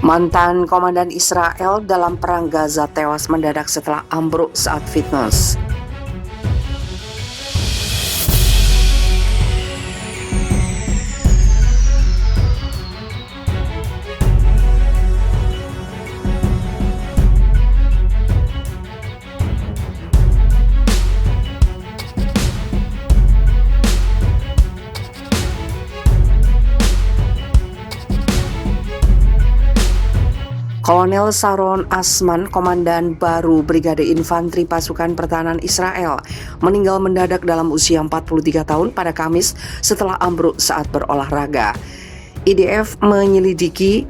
Mantan komandan Israel dalam perang Gaza tewas mendadak setelah ambruk saat fitness. Kolonel Sharon Asman, komandan baru Brigade Infanteri Pasukan Pertahanan Israel, meninggal mendadak dalam usia 43 tahun pada Kamis setelah ambruk saat berolahraga. IDF menyelidiki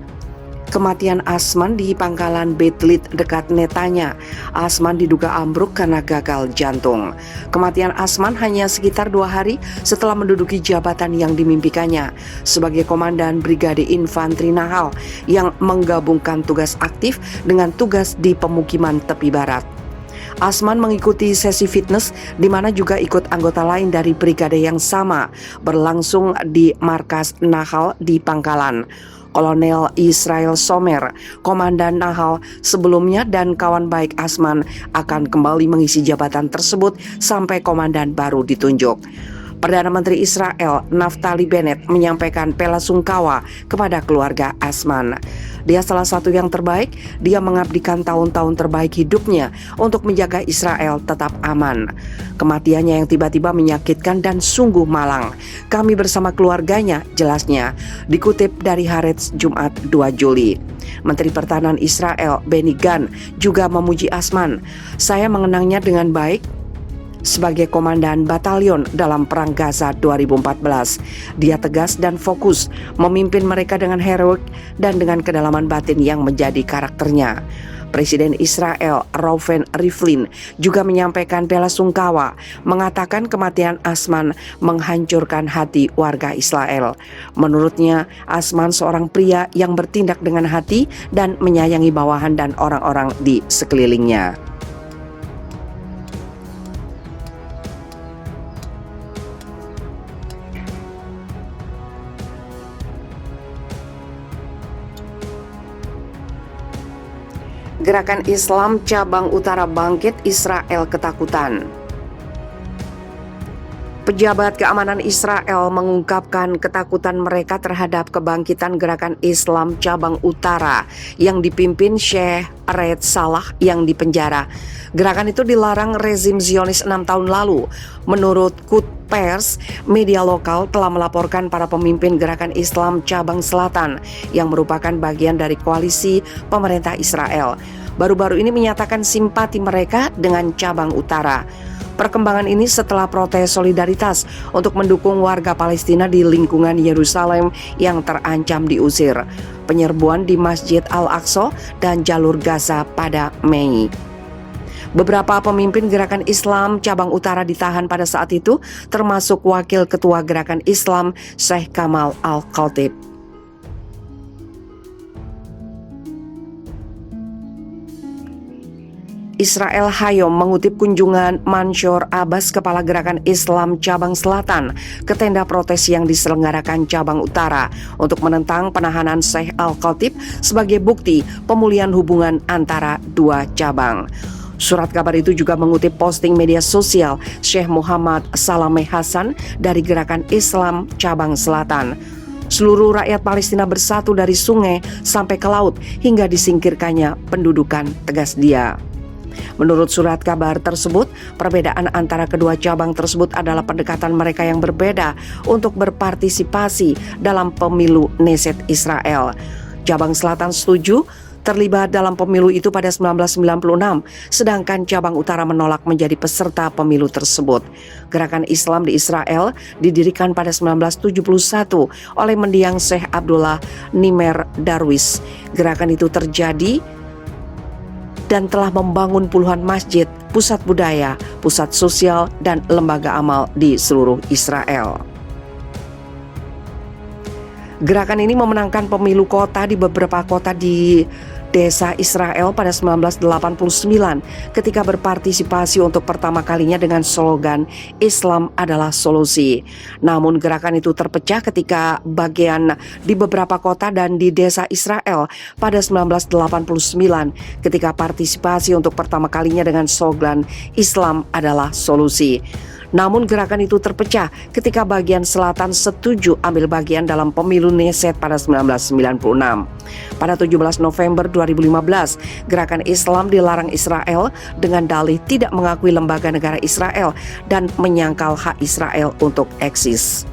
kematian Asman di pangkalan Beit Lit dekat Netanya. Asman diduga ambruk karena gagal jantung. Kematian Asman hanya sekitar 2 hari setelah menduduki jabatan yang dimimpikannya sebagai komandan Brigade Infanteri Nahal yang menggabungkan tugas aktif dengan tugas di pemukiman tepi barat. Asman mengikuti sesi fitness di mana juga ikut anggota lain dari brigade yang sama berlangsung di markas Nahal di pangkalan. Kolonel Israel Somer, komandan Nahal sebelumnya dan kawan baik Asman akan kembali mengisi jabatan tersebut sampai komandan baru ditunjuk. Perdana Menteri Israel Naftali Bennett menyampaikan bela sungkawa kepada keluarga Asman. Dia salah satu yang terbaik, dia mengabdikan tahun-tahun terbaik hidupnya untuk menjaga Israel tetap aman. Kematiannya yang tiba-tiba menyakitkan dan sungguh malang. Kami bersama keluarganya, jelasnya, dikutip dari Haaretz Jumat 2 Juli. Menteri Pertahanan Israel Benny Gantz juga memuji Asman. Saya mengenangnya dengan baik sebagai komandan batalion dalam perang Gaza 2014. Dia tegas dan fokus memimpin mereka dengan heroik dan dengan kedalaman batin yang menjadi karakternya. Presiden Israel Reuven Rivlin juga menyampaikan bela sungkawa, mengatakan kematian Asman menghancurkan hati warga Israel. Menurutnya, Asman seorang pria yang bertindak dengan hati dan menyayangi bawahan dan orang-orang di sekelilingnya. Gerakan Islam Cabang Utara bangkit, Israel ketakutan. Pejabat keamanan Israel mengungkapkan ketakutan mereka terhadap kebangkitan Gerakan Islam Cabang Utara yang dipimpin Sheikh Red Salah yang dipenjara. Gerakan itu dilarang rezim Zionis 6 tahun lalu. Menurut Quds Pers, media lokal telah melaporkan para pemimpin Gerakan Islam Cabang Selatan yang merupakan bagian dari koalisi pemerintah Israel baru-baru ini menyatakan simpati mereka dengan Cabang Utara. Perkembangan ini setelah protes solidaritas untuk mendukung warga Palestina di lingkungan Yerusalem yang terancam diusir, penyerbuan di Masjid Al-Aqsa dan jalur Gaza pada Mei. Beberapa pemimpin Gerakan Islam Cabang Utara ditahan pada saat itu, termasuk Wakil Ketua Gerakan Islam Sheikh Kamal Al-Khatib. Israel Hayom mengutip kunjungan Mansyur Abbas, kepala Gerakan Islam Cabang Selatan, ke tenda protes yang diselenggarakan Cabang Utara untuk menentang penahanan Sheikh Al-Khatib sebagai bukti pemulihan hubungan antara dua cabang. Surat kabar itu juga mengutip posting media sosial Syekh Muhammad Salameh Hasan dari Gerakan Islam Cabang Selatan. Seluruh rakyat Palestina bersatu dari sungai sampai ke laut hingga disingkirkannya pendudukan, tegas dia. Menurut surat kabar tersebut, perbedaan antara kedua cabang tersebut adalah pendekatan mereka yang berbeda untuk berpartisipasi dalam pemilu Knesset Israel. Cabang Selatan setuju terlibat dalam pemilu itu pada 1996, sedangkan Cabang Utara menolak menjadi peserta pemilu tersebut. Gerakan Islam di Israel didirikan pada 1971 oleh mendiang Syekh Abdullah Nimer Darwish. Gerakan itu terjadi dan telah membangun puluhan masjid, pusat budaya, pusat sosial, dan lembaga amal di seluruh Israel. Gerakan ini memenangkan pemilu kota di beberapa kota di desa Israel pada 1989 ketika berpartisipasi untuk pertama kalinya dengan slogan Islam adalah solusi. Namun gerakan itu terpecah ketika bagian di beberapa kota dan di desa Israel pada 1989 ketika partisipasi untuk pertama kalinya dengan slogan Islam adalah solusi. Namun gerakan itu terpecah ketika bagian selatan setuju ambil bagian dalam pemilu Knesset pada 1996. Pada 17 November 2015, gerakan Islam dilarang Israel dengan dalih tidak mengakui lembaga negara Israel dan menyangkal hak Israel untuk eksis.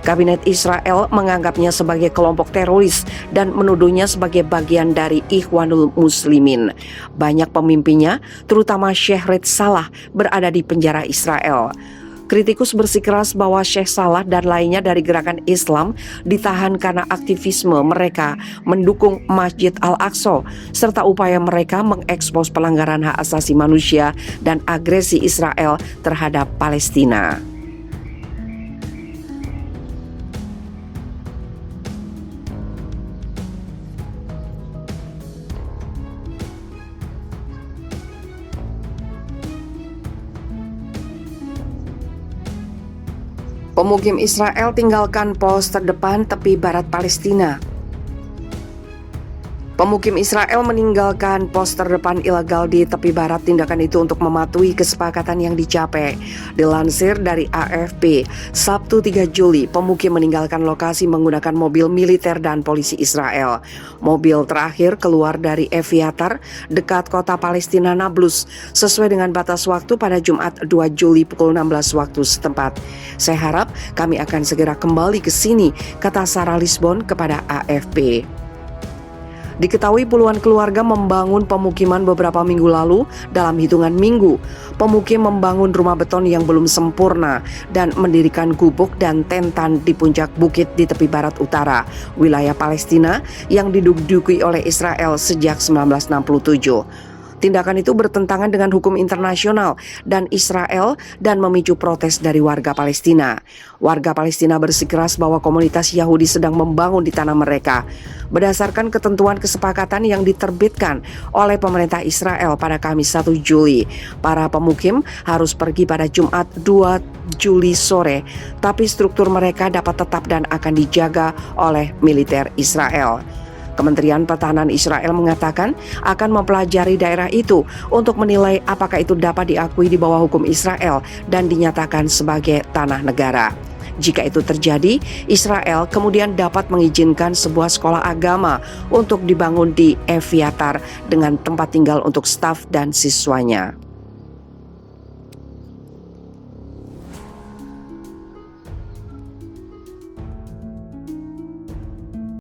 Kabinet Israel menganggapnya sebagai kelompok teroris dan menuduhnya sebagai bagian dari Ikhwanul Muslimin. Banyak pemimpinnya, terutama Sheikh Red Salah, berada di penjara Israel. Kritikus bersikeras bahwa Sheikh Salah dan lainnya dari gerakan Islam ditahan karena aktivisme mereka mendukung Masjid Al-Aqsa serta upaya mereka mengekspos pelanggaran hak asasi manusia dan agresi Israel terhadap Palestina. Pemukim Israel tinggalkan pos terdepan tepi barat Palestina. Pemukim Israel meninggalkan pos terdepan ilegal di tepi barat. Tindakan itu untuk mematuhi kesepakatan yang dicapai. Dilansir dari AFP, Sabtu 3 Juli, pemukim meninggalkan lokasi menggunakan mobil militer dan polisi Israel. Mobil terakhir keluar dari Eviatar, dekat kota Palestina Nablus, sesuai dengan batas waktu pada Jumat 2 Juli pukul 16 waktu setempat. Saya harap kami akan segera kembali ke sini, kata Sarah Lisbon kepada AFP. Diketahui puluhan keluarga membangun pemukiman beberapa minggu lalu. Dalam hitungan minggu, pemukim membangun rumah beton yang belum sempurna dan mendirikan gubuk dan tentan di puncak bukit di tepi barat utara, wilayah Palestina yang diduduki oleh Israel sejak 1967. Tindakan itu bertentangan dengan hukum internasional dan Israel dan memicu protes dari warga Palestina. Warga Palestina bersikeras bahwa komunitas Yahudi sedang membangun di tanah mereka. Berdasarkan ketentuan kesepakatan yang diterbitkan oleh pemerintah Israel pada Kamis 1 Juli, para pemukim harus pergi pada Jumat 2 Juli sore, tapi struktur mereka dapat tetap dan akan dijaga oleh militer Israel. Kementerian Pertahanan Israel mengatakan akan mempelajari daerah itu untuk menilai apakah itu dapat diakui di bawah hukum Israel dan dinyatakan sebagai tanah negara. Jika itu terjadi, Israel kemudian dapat mengizinkan sebuah sekolah agama untuk dibangun di Eviatar dengan tempat tinggal untuk staf dan siswanya.